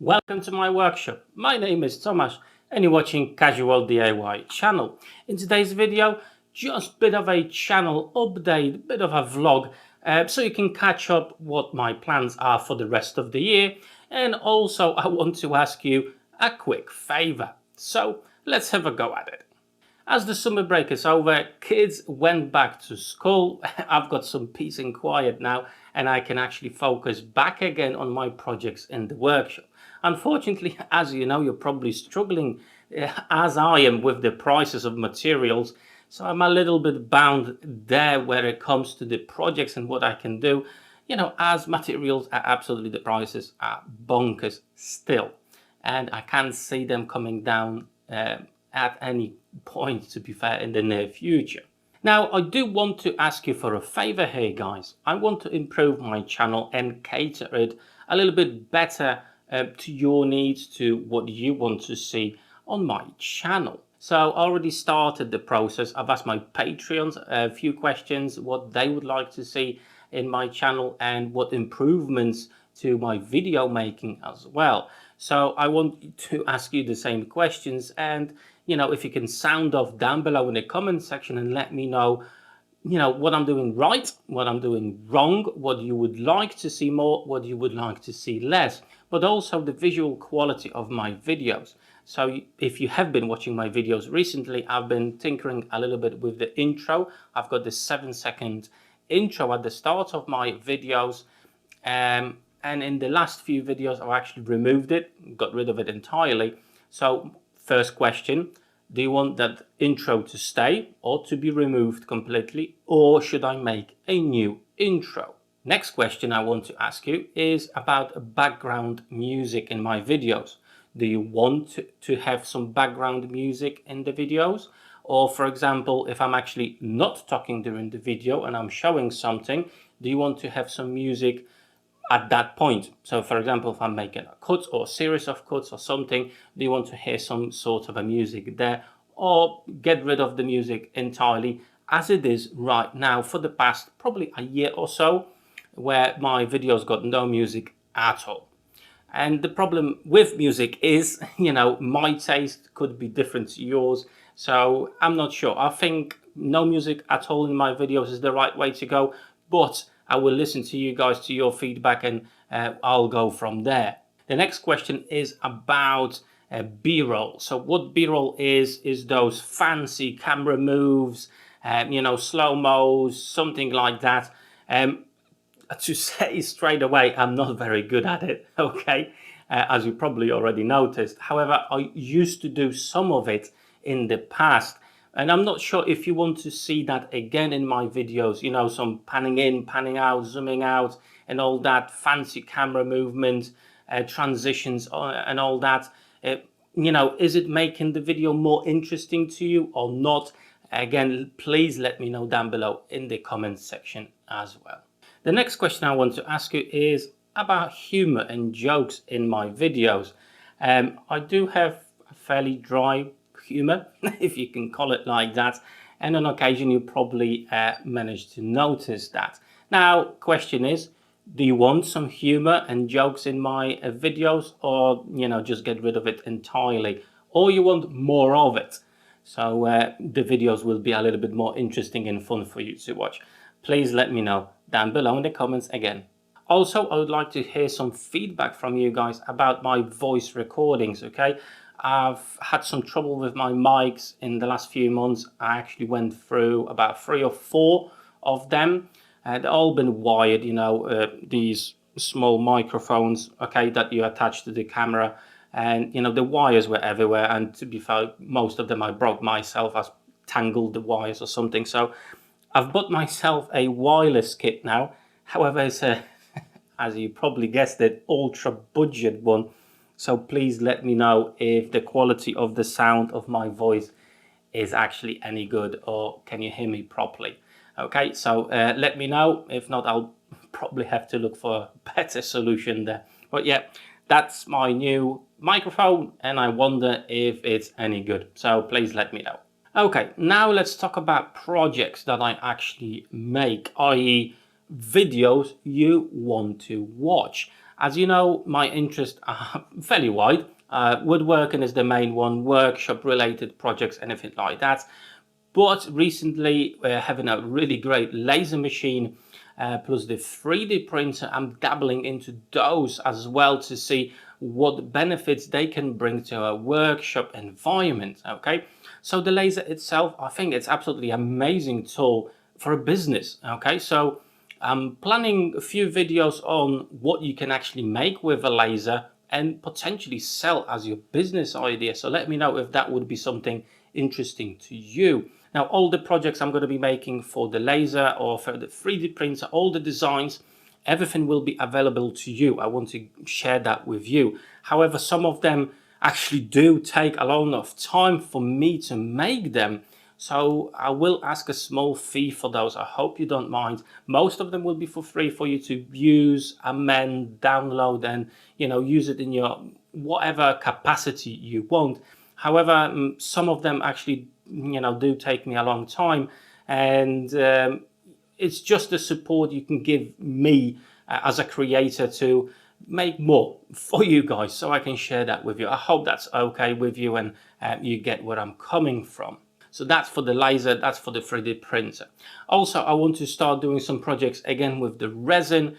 Welcome to my workshop. My name is Tomasz and you're watching Casual DIY channel. In today's video, just a bit of a channel update, bit of a vlog, so you can catch up what my plans are for the rest of the year. And also I want to ask you a quick favor. So let's have a go at it. As the summer break is over, kids went back to school. I've got some peace and quiet now, and I can actually focus back again on my projects in the workshop. Unfortunately, as you know, you're probably struggling, as I am, with the prices of materials. So I'm a little bit bound there where it comes to the projects and what I can do. You know, as materials are absolutely, the prices are bonkers still. And I can't see them coming down at any point, to be fair, in the near future. Now, I do want to ask you for a favor here, guys. I want to improve my channel and cater it a little bit better to your needs, to what you want to see on my channel. So I already started the process. I've asked my Patreons a few questions, what they would like to see in my channel and what improvements to my video making as well. So I want to ask you the same questions, and if you can sound off down below in the comment section and let me know what I'm doing right, what I'm doing wrong, what you would like to see more, what you would like to see less, but also the visual quality of my videos. So if you have been watching my videos recently, I've been tinkering a little bit with the intro. I've got this 7-second intro at the start of my videos, and in the last few videos I've actually removed it, got rid of it entirely. So first question, do you want that intro to stay or to be removed completely, or should I make a new intro? Next question I want to ask you is about background music in my videos. Do you want to have some background music in the videos? Or for example, if I'm actually not talking during the video and I'm showing something, do you want to have some music at that point? So for example, if I'm making a cut or a series of cuts or something, do you want to hear some sort of a music there, or get rid of the music entirely as it is right now for the past probably a year or so, where my videos got no music at all? And the problem with music is, my taste could be different to yours. So I'm not sure. I think no music at all in my videos is the right way to go. But I will listen to you guys, to your feedback, and I'll go from there. The next question is about B-roll. So what B-roll is those fancy camera moves, slow-mos, something like that. To say straight away, I'm not very good at it, okay, as you probably already noticed. However, I used to do some of it in the past, and I'm not sure if you want to see that again in my videos, some panning in, panning out, zooming out, and all that fancy camera movement, transitions, and all that. Is it making the video more interesting to you or not? Again, please let me know down below in the comments section as well. The next question I want to ask you is about humor and jokes in my videos. I do have a fairly dry humor, if you can call it like that, and on occasion you probably managed to notice that. Now, question is, do you want some humor and jokes in my videos, or just get rid of it entirely, or you want more of it? So the videos will be a little bit more interesting and fun for you to watch. Please let me know down below in the comments again. Also, I would like to hear some feedback from you guys about my voice recordings, okay? I've had some trouble with my mics in the last few months. I actually went through about 3 or 4 of them. They've all been wired, these small microphones, okay, that you attach to the camera. And, the wires were everywhere. And to be fair, most of them I broke myself. I tangled the wires or something. So I've bought myself a wireless kit now. However, it's a, as you probably guessed it, ultra budget one. So please let me know if the quality of the sound of my voice is actually any good, or can you hear me properly? Okay, so let me know. If not, I'll probably have to look for a better solution there. But yeah, that's my new microphone and I wonder if it's any good. So please let me know. Okay, now let's talk about projects that I actually make, i.e. videos you want to watch. As you know, my interests are fairly wide. Woodworking is the main one, workshop related projects, anything like that. But recently, we're having a really great laser machine, plus the 3D printer. I'm dabbling into those as well to see what benefits they can bring to a workshop environment. Okay, so the laser itself, I think it's absolutely amazing tool for a business. Okay, so I'm planning a few videos on what you can actually make with a laser and potentially sell as your business idea. So let me know if that would be something interesting to you. Now, all the projects I'm going to be making for the laser or for the 3D printer, all the designs, everything will be available to you. I want to share that with you. However, some of them actually do take a lot of time for me to make them. So I will ask a small fee for those. I hope you don't mind. Most of them will be for free for you to use, amend, download, and use it in your whatever capacity you want. However, some of them actually do take me a long time, and it's just the support you can give me as a creator to make more for you guys, so I can share that with you. I hope that's okay with you and you get where I'm coming from. So that's for the laser, that's for the 3D printer. Also, I want to start doing some projects again with the resin.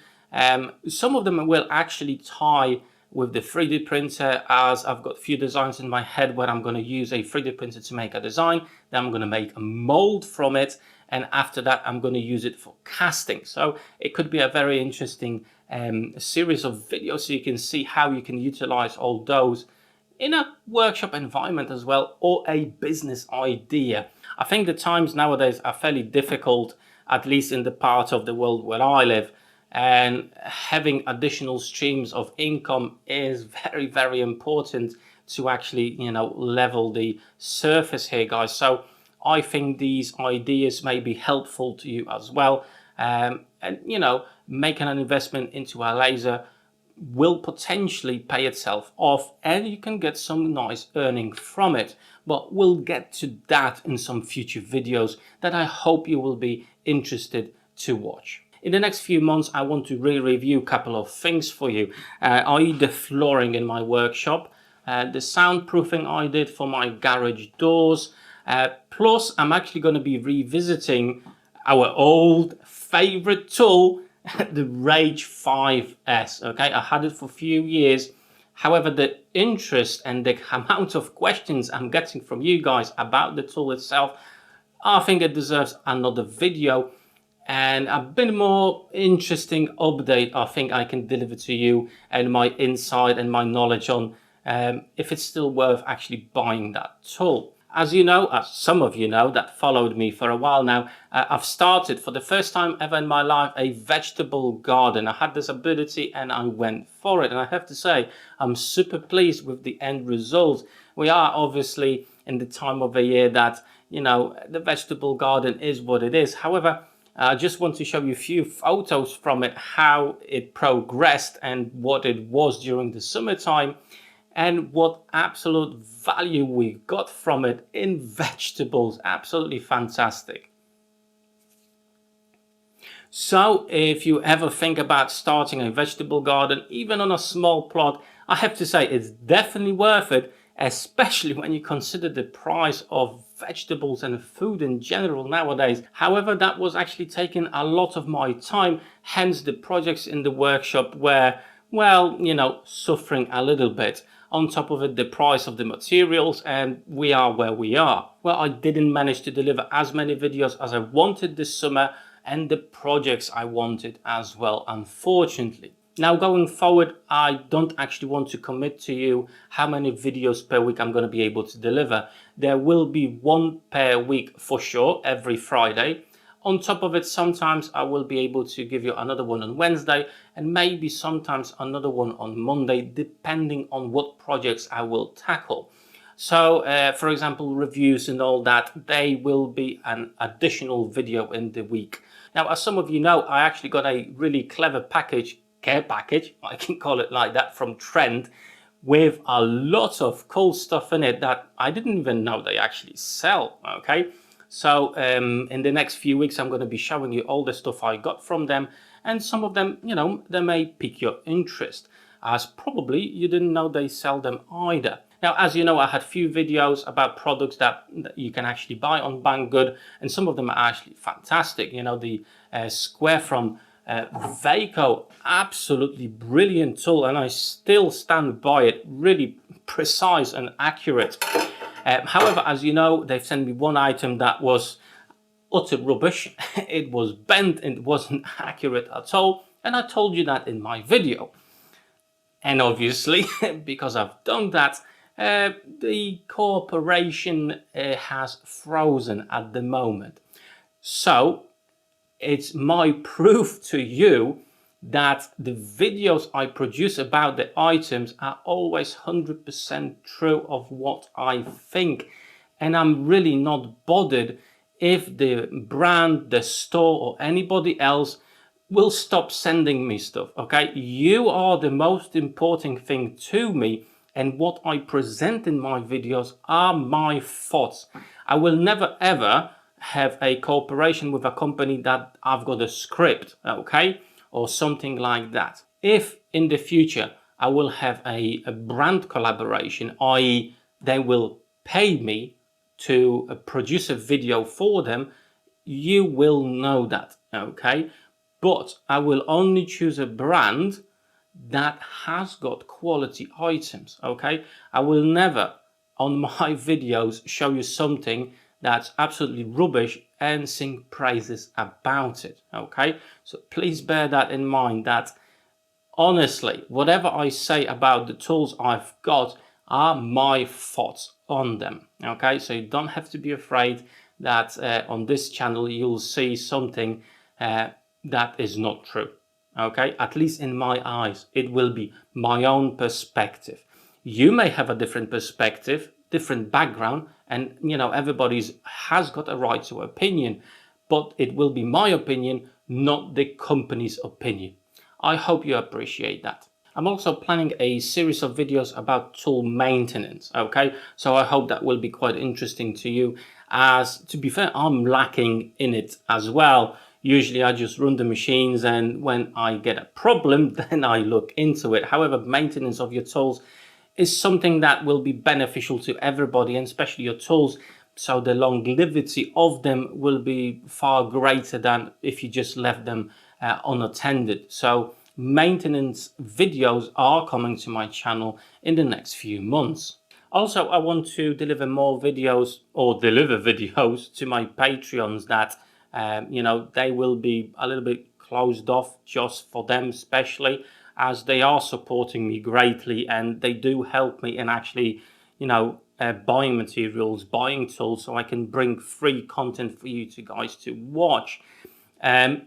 Some of them will actually tie with the 3D printer, as I've got a few designs in my head where I'm going to use a 3D printer to make a design, then I'm going to make a mold from it, and after that I'm going to use it for casting. So it could be a very interesting series of videos so you can see how you can utilize all those in a workshop environment as well, or a business idea. I think the times nowadays are fairly difficult, at least in the part of the world where I live, and having additional streams of income is very, very important to actually level the surface here, guys. So I think these ideas may be helpful to you as well, and making an investment into a laser will potentially pay itself off and you can get some nice earning from it. But we'll get to that in some future videos that I hope you will be interested to watch. In the next few months, I want to re-review a couple of things for you, i.e. the flooring in my workshop, the soundproofing I did for my garage doors, plus I'm actually going to be revisiting our old favorite tool, the Rage 5S. Okay, I had it for a few years. However, the interest and the amount of questions I'm getting from you guys about the tool itself, I think it deserves another video and a bit more interesting update I think I can deliver to you, and my insight and my knowledge on if it's still worth actually buying that tool. As you know, as some of you know that followed me for a while now, I've started for the first time ever in my life a vegetable garden. I had this ability and I went for it, and I have to say I'm super pleased with the end result. We are obviously in the time of the year that the vegetable garden is what it is. However, I just want to show you a few photos from it, how it progressed and what it was during the summertime, and what absolute value we got from it in vegetables. Absolutely fantastic. So if you ever think about starting a vegetable garden, even on a small plot, I have to say it's definitely worth it, especially when you consider the price of vegetables and food in general nowadays. However, that was actually taking a lot of my time, hence the projects in the workshop were, well, suffering a little bit. On top of it, the price of the materials, and we are where we are. Well, I didn't manage to deliver as many videos as I wanted this summer, and the projects I wanted as well, unfortunately. Now going forward, I don't actually want to commit to you how many videos per week I'm going to be able to deliver. There will be one per week for sure, every Friday. On top of it, sometimes I will be able to give you another one on Wednesday, and maybe sometimes another one on Monday, depending on what projects I will tackle. So, for example, reviews and all that, they will be an additional video in the week. Now, as some of you know, I actually got a really clever care package, I can call it like that, from Trend, with a lot of cool stuff in it that I didn't even know they actually sell, okay? So in the next few weeks, I'm going to be showing you all the stuff I got from them, and some of them, they may pique your interest, as probably you didn't know they sell them either. Now, as you know, I had a few videos about products that you can actually buy on Banggood, and some of them are actually fantastic. The square from Vaco, absolutely brilliant tool, and I still stand by it. Really precise and accurate. However, as you know, they've sent me one item that was utter rubbish. It was bent and it wasn't accurate at all, and I told you that in my video. And obviously, because I've done that, the cooperation has frozen at the moment. So it's my proof to you that the videos I produce about the items are always 100% true of what I think. And I'm really not bothered if the brand, the store, or anybody else will stop sending me stuff. Okay, you are the most important thing to me, and what I present in my videos are my thoughts. I will never ever have a cooperation with a company that I've got a script, okay, or something like that. If in the future I will have a brand collaboration, i.e. they will pay me to produce a video for them, you will know that, okay? But I will only choose a brand that has got quality items, okay? I will never on my videos show you something that's absolutely rubbish and sing praises about it, okay? So please bear that in mind, that honestly, whatever I say about the tools I've got are my thoughts on them, okay? So you don't have to be afraid that on this channel you'll see something that is not true, okay? At least in my eyes, it will be my own perspective. You may have a different perspective, different background, and everybody's has got a right to opinion, but it will be my opinion, not the company's opinion. I hope you appreciate that. I'm also planning a series of videos about tool maintenance, okay? So I hope that will be quite interesting to you, as to be fair, I'm lacking in it as well. Usually I just run the machines, and when I get a problem, then I look into it. However, maintenance of your tools is something that will be beneficial to everybody, and especially your tools. So the longevity of them will be far greater than if you just left them unattended. So maintenance videos are coming to my channel in the next few months. Also, I want to deliver more videos, or deliver videos to my Patreons that they will be a little bit closed off just for them, especially as they are supporting me greatly, and they do help me in actually buying materials, buying tools, so I can bring free content for you guys to watch.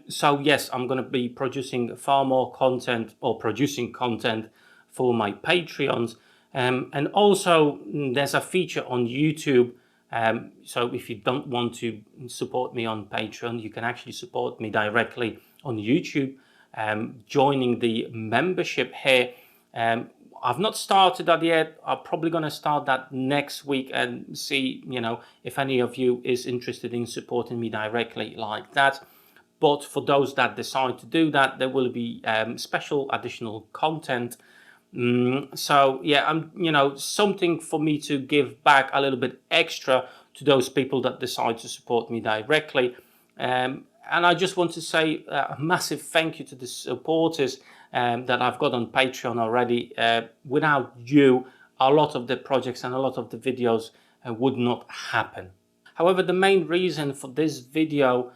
So yes, I'm going to be producing far more content, or producing content for my Patreons. And also there's a feature on YouTube. So if you don't want to support me on Patreon, you can actually support me directly on YouTube, joining the membership here. I've not started that yet. I'm probably going to start that next week and see, if any of you is interested in supporting me directly like that. But for those that decide to do that, there will be special additional content. So yeah, something for me to give back a little bit extra to those people that decide to support me directly. And I just want to say a massive thank you to the supporters that I've got on Patreon already. Without you, a lot of the projects and a lot of the videos would not happen. However, the main reason for this video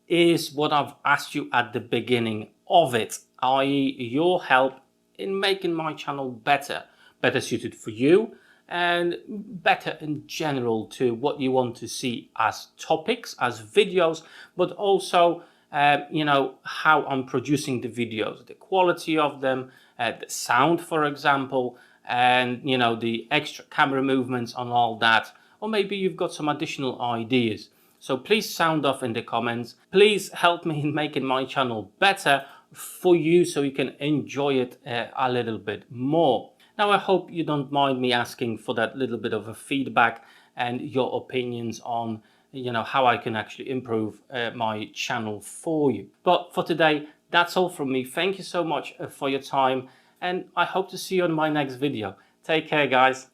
is what I've asked you at the beginning of it, i.e. your help in making my channel better suited for you, and better in general to what you want to see as topics, as videos, but also how I'm producing the videos, the quality of them, the sound, for example, and the extra camera movements and all that. Or maybe you've got some additional ideas. So please sound off in the comments. Please help me in making my channel better for you, so you can enjoy it a little bit more. Now, I hope you don't mind me asking for that little bit of a feedback and your opinions on how I can actually improve my channel for you. But for today, That's all from me. Thank you so much for your time, and I hope to see you on my next video. Take care, guys.